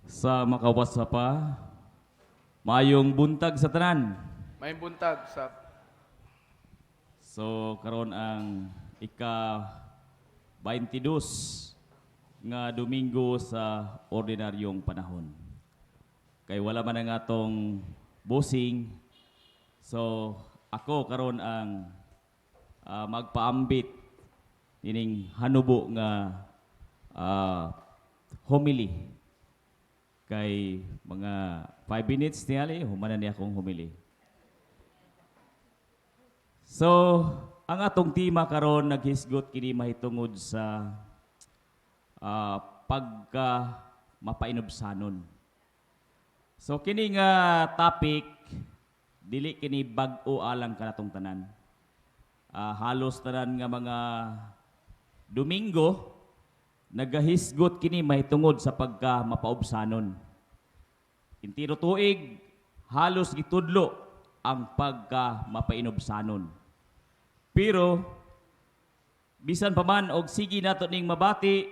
Sa makawasa pa, mayong buntag sa tanan. May buntag sa So karon ang ika 22 nga Domingo sa ordinaryong panahon. Kay wala man ang atong bossing. So ako karon ang magpaambit ining hanubo nga homily. Kay mga 5 minutes niyali, humanan niya akong humili. So, ang atong tema karon naghisgot kini mahitungod sa pagka mapainobsanon. So kini nga topic dili kini bag-o alang kanatong tanan. Halos tanan nga mga Domingo nagahisgot kini mahitungod sa pagka mapaubsanon. Intiro tuig halos gitudlo ang pagka mapainobsanon. Pero bisan pa man og sige nato ning mabati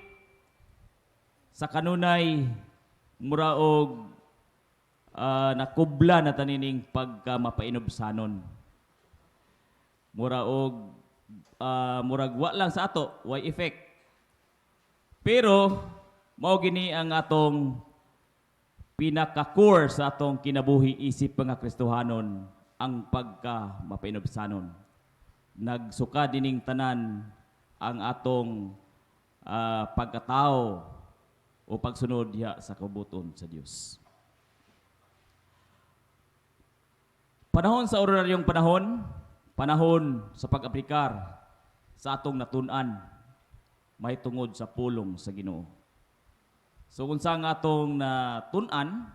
sa kanunay mura og nakubla na tanining pagka mapainobsanon. Mura og murag wa lang sa ato, way effect. Pero mao gini ang atong pinaka-core sa atong kinabuhi isip nga Kristohanon ang pagka mapainobsanon. Nagsuka dining tanan ang atong pagkatao o pagsunod diha sa kabuton sa Dios. Panahon sa ordinaryong panahon sa pag-aplikar sa atong natun-an mahitungod sa pulong sa Ginoo. So kung sa nga atong natun-an,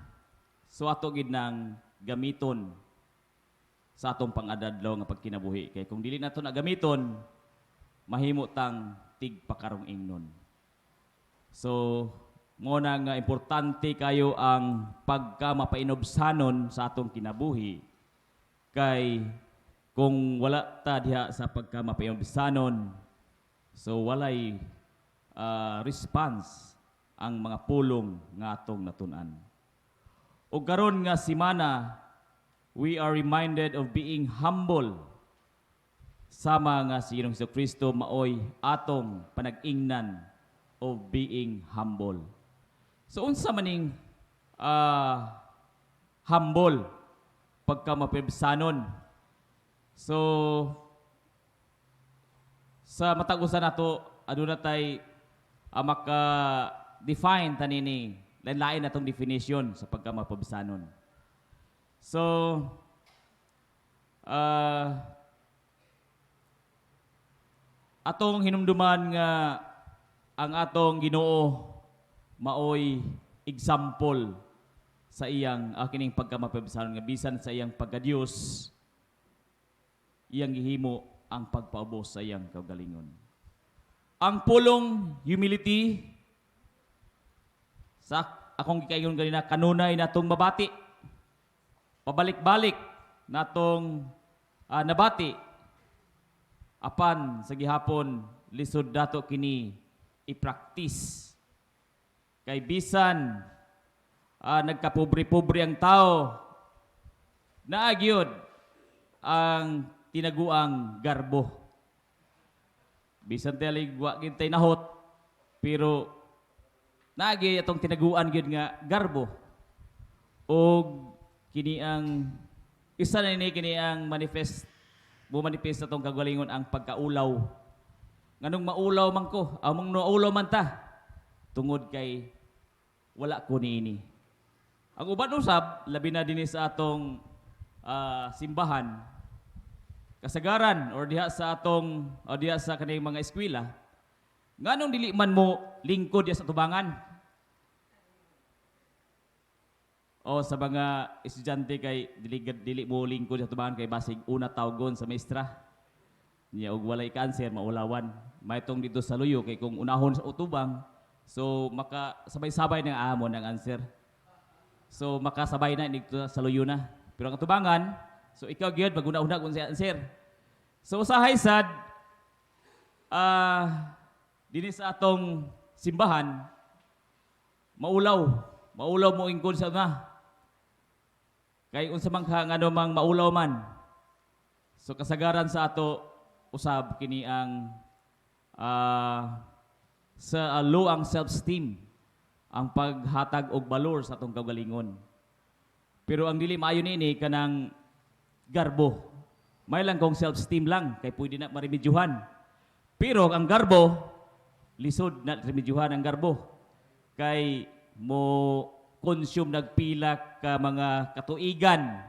so ato gid nang gamiton sa atong pangadadlaw nga pagkinabuhi. Kay kung dili nato na gamiton, mahimo tang tigpakarong ingnon. So mo na nga importante kayo ang pagka mapainobsanon sa atong kinabuhi. Kay kung wala ta diha sa pagka mapainobsanon, so walay response ang mga pulong nga atong natun-an. O karon nga semana, we are reminded of being humble. Sama nga si Ginoong Kristo maoy atong panag-ingnan of being humble. So unsa maning humble pagka mapibsanon? So sa matag-usa nato aduna tay maka-define tanini lain-lain natong definition sa pagka mapibsanon. So atong hinumduman nga ang atong Ginoo maoy example sa iyang kining pagka mapibsanon nga bisan sa iyang pagka-Dios iyang gihimo ang pagpaubos sa iyang kaugalingon. Ang pulong humility sa akong gikaingon ganina kanunay natong mabati. Pabalik-balik natong nabati apan sa gihapon lisod dato kini i-practice. Kay bisan nagkapobre-pobre ang tao, naagyod ang tinaguang garbo. Bisan talig wa gintay nahot, pero naagi atong tinaguan gyud nga garbo. Og kini ang isa na ini kini ang manifest atong kagalingon ang pagkaulaw. Nganong maulaw man ko, among naulaw man ta tungod kay wala ko niini. Ang uban usab labi na dinhi sa atong simbahan kasagaran or diha sa atong o diha sa kaning mga eskwela nganong dili man mo lingkod diha sa tubangan o sa mga estudyante kay dili mo lingkod sa tubangan kay basig una tawgon sa maestra niya og walay cancer maulawan maytong dito sa luyo kay kung unahon sa utubang so makasabay-sabay ng amon ang answer so makasabay na dito sa luyo na pero ang tubangan so ikaw gyud maguna-una kung sa answer. So usahay sad dinhi sa atong simbahan maulaw maulaw mo ingkod sa una. Kay unsa man ka ngano mang maulaw man. So kasagaran sa ato usab kini ang sa low ang self-esteem, ang paghatag og balor sa atong kaugalingon. Pero ang dili maayo niini kanang garbo. May lang kong self-esteem lang kay pwede na maremedyohan. Pero ang garbo lisod na remedyohan ang garbo. Kay mo consume nagpila ka mga katuigan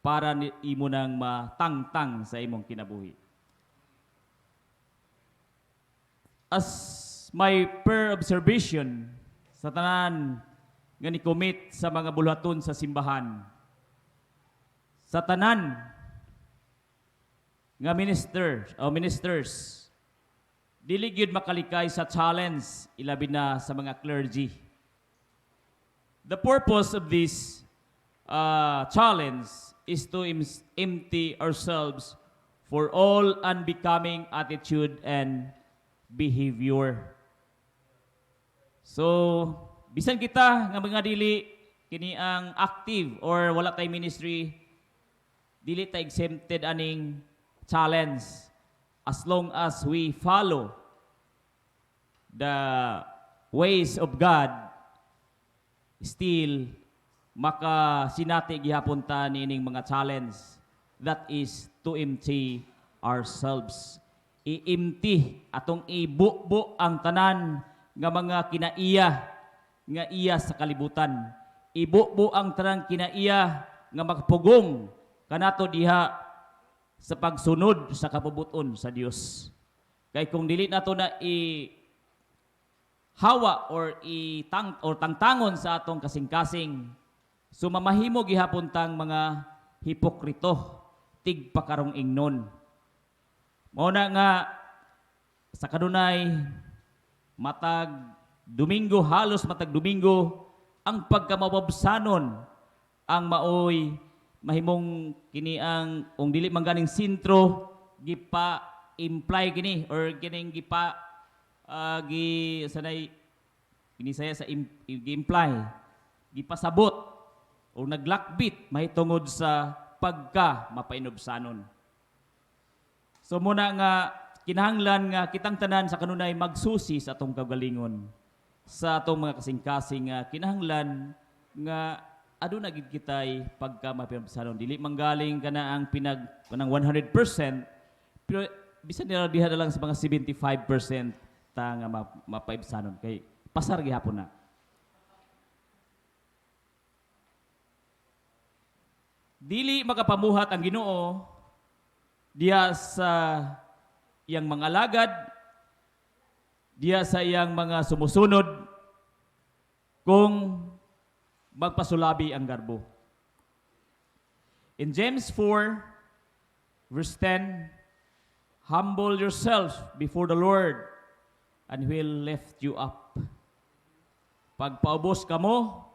para imo nang matangtang sa imong kinabuhi. As my per observation sa tanan nga ni-commit sa mga buluhaton sa simbahan, sa tanan nga ministers, dili gyud makalikay sa challenge ilabi na sa mga clergy. The purpose of this challenge is to empty ourselves for all unbecoming attitude and behavior. So, bisan kita nga mga dili kini ang active or wala tay ministry, dili ta exempted aning challenge as long as we follow the ways of God. Still makasinati gihapon ta nining mga challenge, that is to empty ourselves. I-empty atong ibubo ang tanan nga mga kinaiya nga iya sa kalibutan. Ibubo ang tanan kinaiya nga magpugong kanato diha sa pagsunod sa kabubuton sa Dios. Kay kung dili nato na hawa or tangtangon sa atong kasing-kasing, so mamahimo gihapon tang mga hipokrito, tigpakarong ingnon. Mao na nga sa kanunay matag Domingo, halos matag Domingo, ang pagkamababsanon ang maoy mahimong kini ang ung dili man ganing sintro gipa imply kini or kining gipa sanay ginisaya sa gi-imply, gipasabot o naglakbit mahitungod sa pagka mapainobsanon. So muna nga kinahanglan nga kitang tanan sa kanunay magsusi sa atong kagalingon, sa atong mga kasing-kasing kinahanglan nga aduna gid kitay pagka mapainobsanon. Dili manggaling kana ang kanang 100%, pero bisan nila diha na lang sa mga 75% ta nga mapaibsanon kay pasar gihapon na. Dili makapamuhat ang Ginoo diya sa iyang mga alagad, diya sa iyang mga sumusunod kung magpasulabi ang garbo. In James 4 verse 10, humble yourself before the Lord and He will lift you up. Pagpaubos kamo,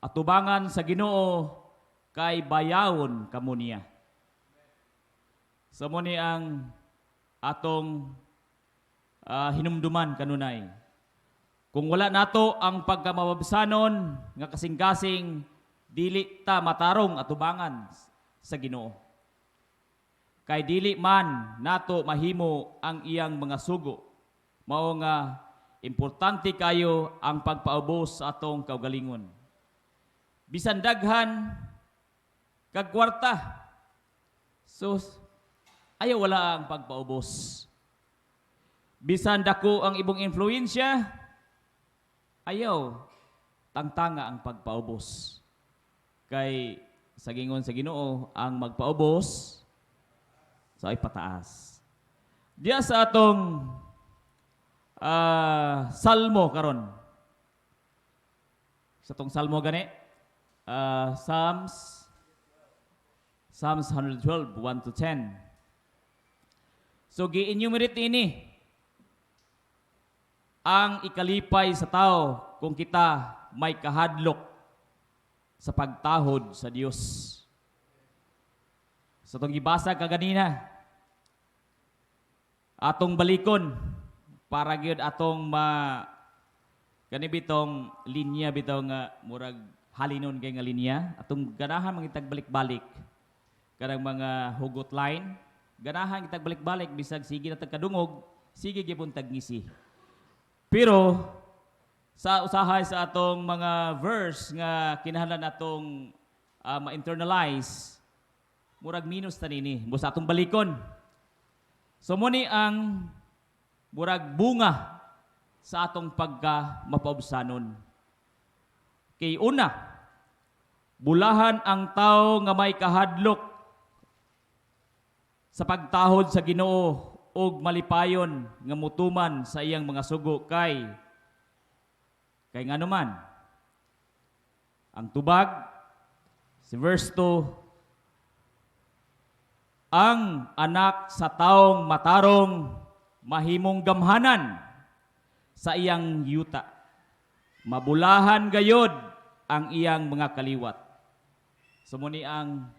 atubangan sa Ginoo, kay bayawon kamo niya. So mo ni ang atong hinumduman kanunay. Kung wala nato ang pagkamababsanon nga kasing-kasing, dili ta matarong atubangan sa Ginoo. Kay dili man nato mahimo ang iyang mga sugo. Mao nga importante kayo ang pagpaubos sa atong kaugalingon. Bisan daghan kag kwarta, so ayaw wala ang pagpaubos. Bisan dako ang ibong influensya, ayaw tangtanga ang pagpaubos. Kay sa gingon sa Ginoo ang magpaubos so ay pataas. Diya sa atong salmo karon. Sa atong salmo gani, Psalms 112, 1 to 10. So gi-enumerate ini ang ikalipay sa tao kung kita may kahadlok sa pagtahod sa Dios. So itong gibasa kaganina, atong balikon para gyud atong Kani bitong linya bitaw nga murag halinon kay nga linya atong ganahan mangitag balik-balik kanang mga hugot line ganahan itag balik-balik bisag sige na tagkadungog sige gyapon tag ngisi. Pero sa usahay sa atong mga verse nga kinahanglan atong ma-internalize murag minus ta nini mo sa atong balikon. So muni ang murag bunga sa atong pagka mapaubsanon. Kay una, bulahan ang tao nga may kahadlok sa pagtahod sa Ginoo og malipayon nga mutuman sa iyang mga sugo kay nganuman. Ang tubag si verse 2, ang anak sa taong matarong mahimong gamhanan sa iyang yuta. Mabulahan gayod ang iyang mga kaliwat. So muni ang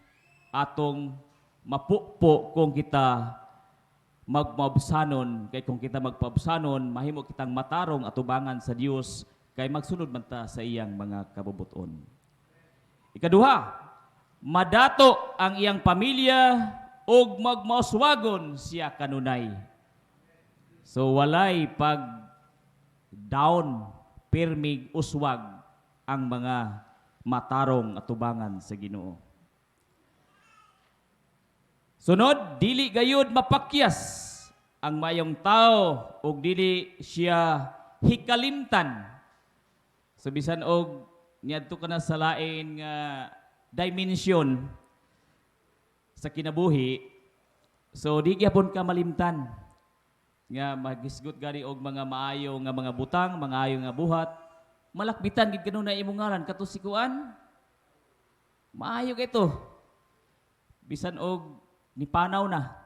atong mapukpo kung kita magmabsanon, kay kung kita magpabsanon, mahimo kitang matarong atubangan sa Dios kay magsunod man ta sa iyang mga kabubuton. Ikaduha, madato ang iyang pamilya og magmauswagon siya kanunay. So walay pag down, pirmig, uswag ang mga matarong atubangan sa Ginoo. Sunod, dili gayud mapakyas ang mayong tao ug dili siya hikalimtan. So bisan og niadto ka na sa lain nga dimension sa kinabuhi, so di gyapon ka malimtan nga magisgot gani og mga maayo nga mga butang, mga ayo nga buhat, malakbitan gid kanunay imong ngalan kato si kuan. Maayo kito. Bisan og nipanaw na,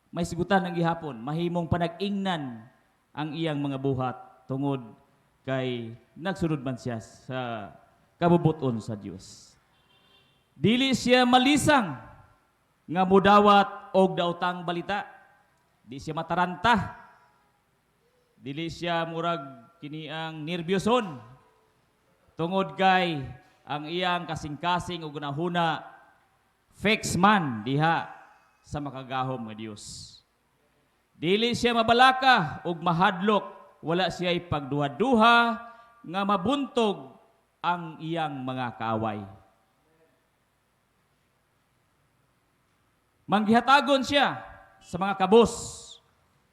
may sigutan ng gihapon, mahimong panag-ingnan ang iyang mga buhat tungod kay nagsunod man siya sa kabubuton sa Dios. Dili siya malisang nga mudawat og daotang balita. Di siya mataranta. Dili siya murag kiniang nerbyoson. Tungod kay ang iyang kasing-kasing ug gunahuna fix man diha sa makagahom nga Dios. Dili siya mabalaka ug mahadlok, wala siya pagduha-duha nga mabuntog ang iyang mga kaaway. Manggihatagon siya sa mga kabos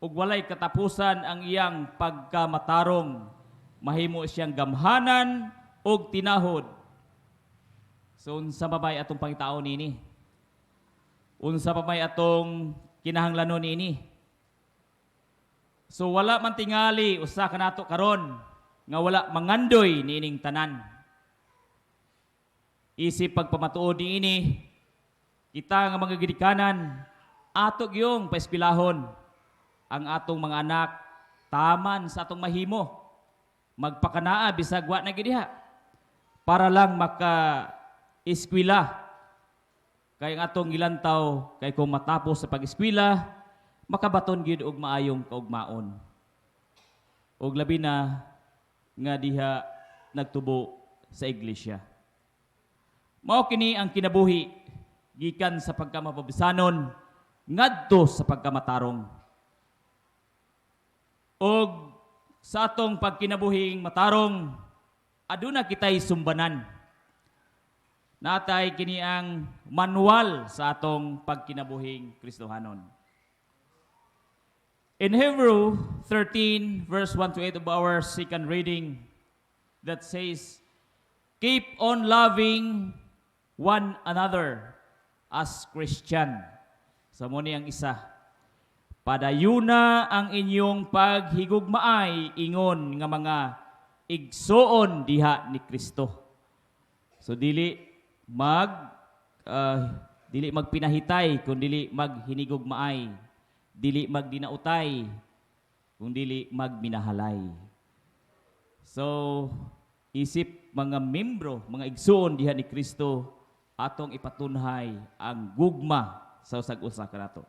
ug walay katapusan ang iyang pagkamatarong, mahimo siyang gamhanan ug tinahod. So unsa pa may atong pangitao nini? Unsa pa may atong kinahanglanon nini? So wala man tingali usa kanato karon nga wala mangandoy niining tanan. Isip pagpamatuod niini kita nga mga gidikanan ato gyung paespilahon ang atong mga anak taman sa atong mahimo magpakanaa bisag wa na gid diha para lang maka eskwela kay ang atong ilantaw kay kung matapos sa pag-eskwela makabaton gid og maayong kaugmaon og labi na nga diha nagtubo sa iglesia. Mao kini ang kinabuhi gikan sa pagkamapabisanon ngadto sa pagkamatarong. Og sa atong pagkinabuhing matarong, aduna kitay sumbanan. Natay kini ang manual sa atong pagkinabuhing Kristohanon. In Hebrew 13 verse 1 to 8 of our second reading that says, keep on loving one another as Christian. Sa mo ang isa. Padayuna ang inyong paghigugmaay ingon nga mga igsoon diha ni Kristo. So dili magpinahitay kun dili maghinigugmaay, dili magdinautay kun dili magminahalay. So isip mga membro, mga igsoon diha ni Kristo atong ipatunhay ang gugma sa usag-usa kanato.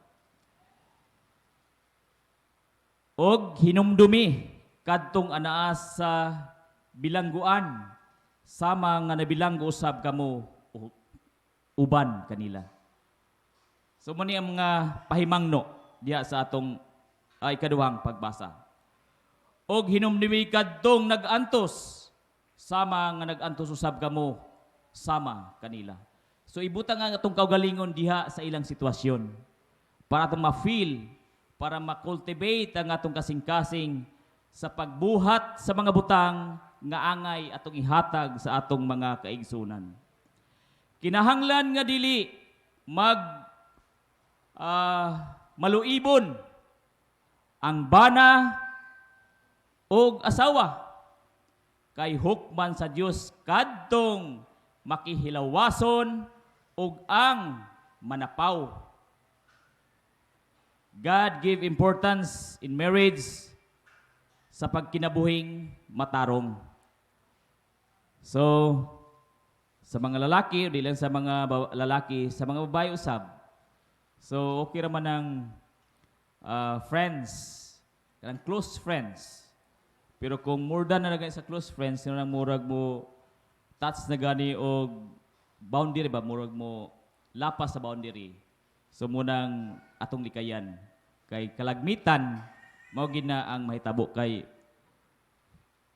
Og hinumdumi kadtong anaa sa bilangguan sama nga nabilanggo usab kamo uban kanila. So mani ang mga pahimangno diha sa atong ikaduhang pagbasa. Og hinumdumi kadtong nag-antos sama nga nag-antos usab kamo sama kanila. So ibutang ang atong kaugalingon diha sa ilang sitwasyon para atong ma-feel, para ma-cultivate ang atong kasing-kasing sa pagbuhat sa mga butang nga angay atong ihatag sa atong mga kaigsunan. Kinahanglan nga dili maluibon ang bana o asawa kay hukman sa Dios kadtong makihilawason ug ang manapaw. God give importance in marriage sa pagkinabuhing matarong. So, sa mga lalaki, o di lang sa mga lalaki, sa mga babae usab. So, okay raman ng friends, kanang close friends. Pero kung more than na sa close friends, sino nang murag mo touch na gani o boundary ba, murag mo lapas sa boundary. So, munang atong likayan. Kay kalagmitan, mao gina ang mahitabo kay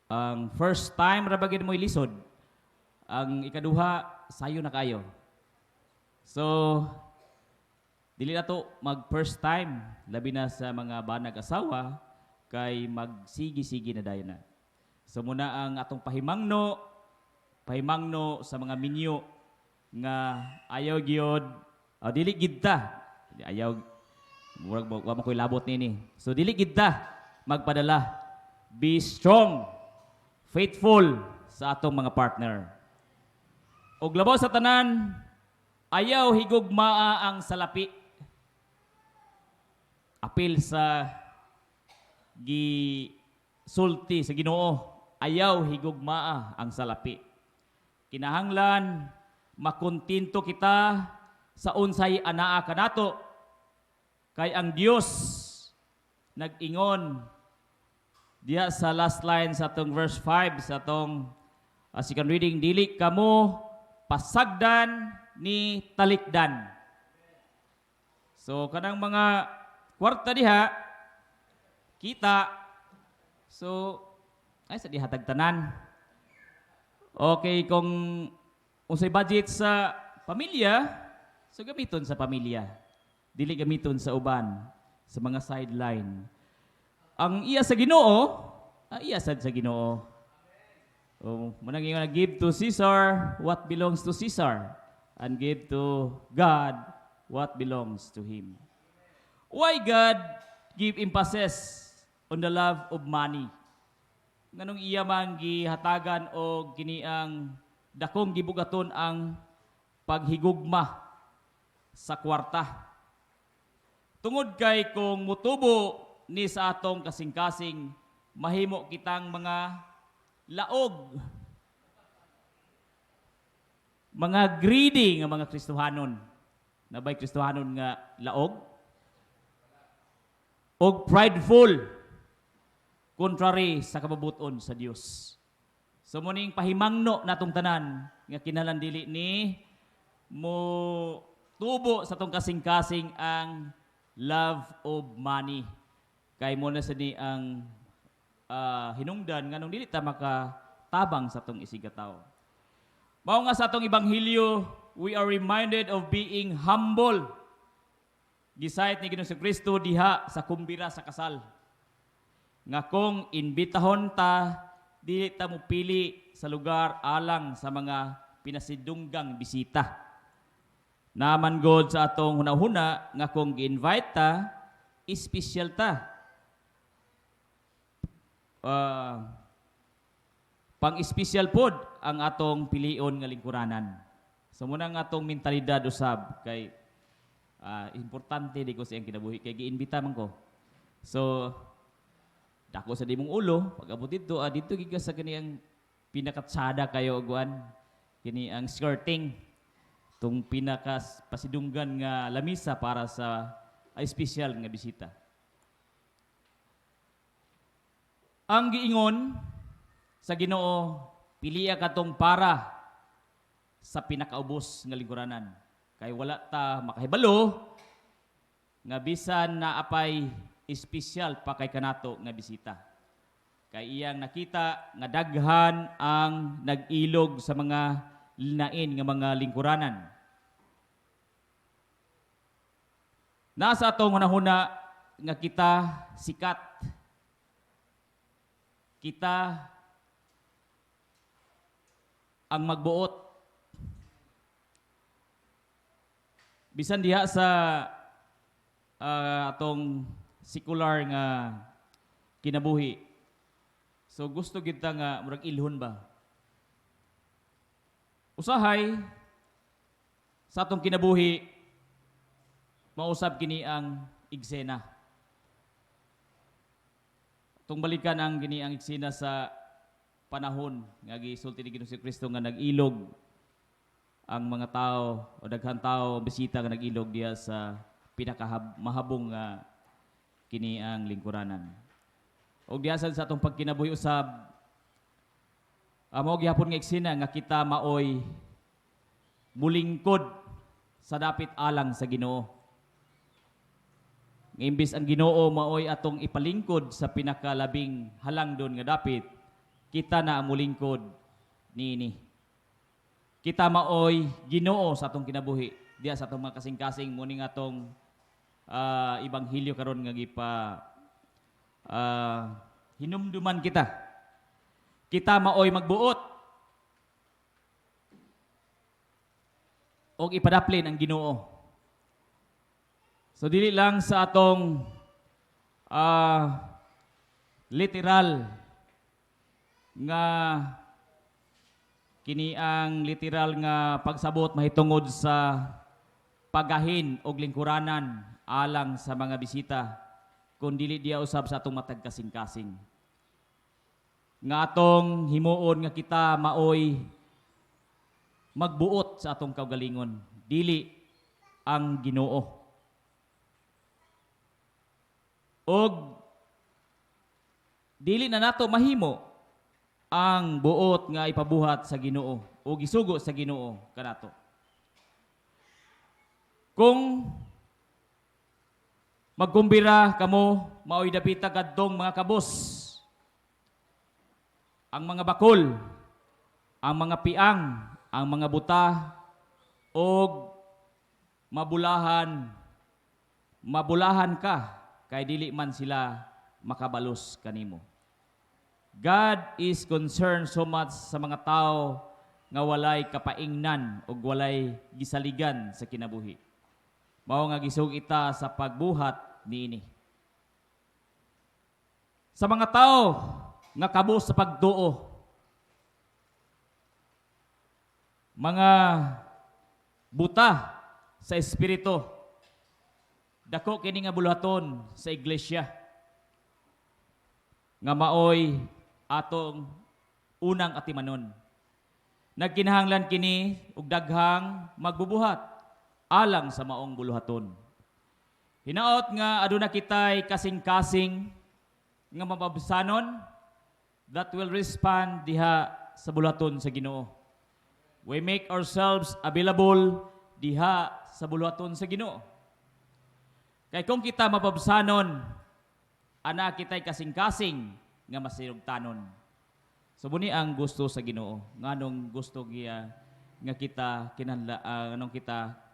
ang first time rabagin mo ilisod, ang ikaduha sayo na kayo. So dili na to mag first time labi na sa mga banag asawa kay magsigi-sigi na dayon na. So muna ang atong pahimangno sa mga minyo nga ayaw gyud dili gid ta ayaw murag wa mo koy labot nini. So dili gid ta magpadala. Be strong, faithful sa atong mga partner. Og labaw sa tanan, ayaw higugmaa ang salapi. Apil sa sulti sa Ginoo, ayaw higugmaa ang salapi. Kinahanglan makontinto kita sa unsay anaa kanato. Kay ang Dios nag-ingon diya sa last line sa atong verse 5 sa atong second reading, dili kamo pasagdan ni talikdan. So kanang mga kwarta diha kita, so ay sa dihatag tanan. Okay, kung unsay budget sa pamilya, so gamiton sa pamilya. Dili gamiton sa uban, sa mga sideline. Ang iya sa Ginoo, iya sad sa Ginoo. Manang ingon, give to Caesar what belongs to Caesar, and give to God what belongs to Him. Why God give emphasis on the love of money? Nganong iya man gihatagan o kiniang dakong gibugaton ang paghigugma sa kwarta. Tungod kay kung mutubo ni sa atong kasing-kasing, mahimo kitang mga laog, mga greedy nga mga Kristohanon. Nabay Kristohanon nga laog? Og prideful, contrary sa kababuton sa Dios. So muning pahimangno natong tanan nga kinahanglan dili ni mo tubo sa tong kasing-kasing ang love of money. Kay mo na sa ni ang hinungdan nganong dili ta makatabang sa tong isigataw. Mao nga sa atong ebanghelyo, we are reminded of being humble. Gisayt ni Ginoong Kristo diha sa kumbira sa kasal. Nga kung imbitahon ta, dili ta mo pili sa lugar alang sa mga pinasidunggang bisita. Naman God sa atong hunahuna nga kung gi-invite ta, special ta. Pang-espesyal pod ang atong pilion nga lingkuranan. So muna nga atong mentalidad usab kay importante di ko sa iyang kinabuhi kay giimbita man ko. So dako sa dimong ulo pag abot dito dito gigas sa kaniyang pinakatsada kayo guan kini ang skirting tung pinakas pasidunggan nga lamisa para sa espesyal nga bisita. Ang giingon sa Ginoo, piliya katong para sa pinakaubos nga lingkuranan. Kay wala ta makahibalo nga bisan na apay espesyal pa kay kanato nga bisita. Kay iyang nakita nga daghan ang nag-ilog sa mga linain nga mga lingkuranan. Nasa atong hunahuna nga kita sikat. Kita ang magbuot. Bisan diha sa atong secular nga kinabuhi. So gusto kita nga murag ilhon ba? Usahay sa atong kinabuhi mausab kini ang eksena. Tung balikan ang gini ang eksena sa panahon nga gisulti ni Ginoong Kristo nga nag-ilog ang mga tao o daghang tao bisita nga nag-ilog diya sa pinakamahabong nga kini ang lingkuranan. Og diya sa atong pagkinabuhi usab mao gihapon nga eksena nga kita maoy mulingkod sa dapit alang sa Ginoo. Imbis ang Ginoo maoy atong ipalingkod sa pinakalabing halangdon nga dapit, kita na ang mulingkod niini. Kita maoy Ginoo sa atong kinabuhi, diya sa atong mga kasing-kasing muning atong ibanghilyo karon nga gipa hinumduman kita. Kita maoy magbuot og ipadaplin ang Ginoo. So dili lang sa atong literal nga kini ang literal nga pagsabot mahitungod sa pagahin og lingkuranan alang sa mga bisita kun dili diya usab sa atong matag kasing-kasing. Nga atong himuon nga kita maoy magbuot sa atong kaugalingon, dili ang Ginoo. Og dili na nato mahimo ang buot nga ipabuhat sa Ginoo o gisugo sa Ginoo kanato. Kung magkumbira kamo maoy dapita kadtong mga kabos, ang mga bakol, ang mga piang, ang mga buta og mabulahan ka kay dili man sila makabalos kanimo. God is concerned so much sa mga tao nga walay kapaingnan o walay gisaligan sa kinabuhi. Mao nga gisug ita sa pagbuhat niini. Sa mga tao nga kabos sa pagtuo, mga buta sa espiritu, dako kini nga buluhaton sa iglesia nga maoy atong unang atimanon. Nagkinahanglan kini og daghang magbubuhat alang sa maong buluhaton. Hinaot nga aduna kitay kasing-kasing nga mapabsanon that will respond diha sa buluhaton sa Ginoo. We make ourselves available diha sa buluhaton sa Ginoo. Kay kung kita mapabsanon, ana kitay kasing-kasing nga masinugtanon. So muni ang gusto sa Ginoo, nganong gusto giya nga kita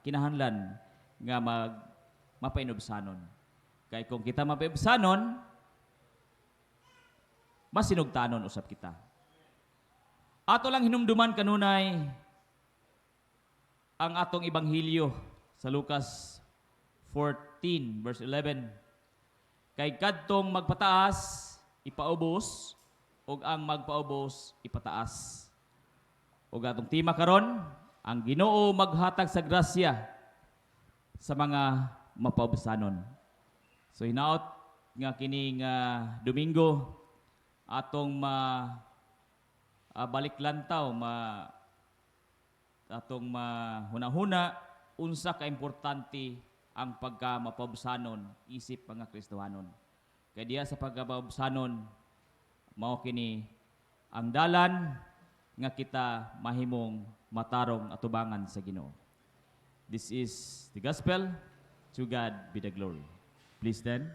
kinahanglan nga mapainubsanon. Kay kung kita mapainubsanon, masinugtanon usab kita. Ato lang hinumduman kanunay ang atong ibanghilyo sa Lucas 14 verse 11. Kay kadtong magpataas ipaubos ug ang magpaubos ipataas. Ug atong tema karon, ang Ginoo maghatag sa grasya sa mga mapaubsanon. So hinaot nga kining Domingo atong baliklantaw atong mahuna-huna unsa ka importante ang pagka-mapabsanon isip mga Kristohanon. Kaya diya sa pagka-mapabsanon mao kini ang dalan nga kita mahimong matarong atubangan sa Ginoo. This is the gospel. To God be the glory. Please stand.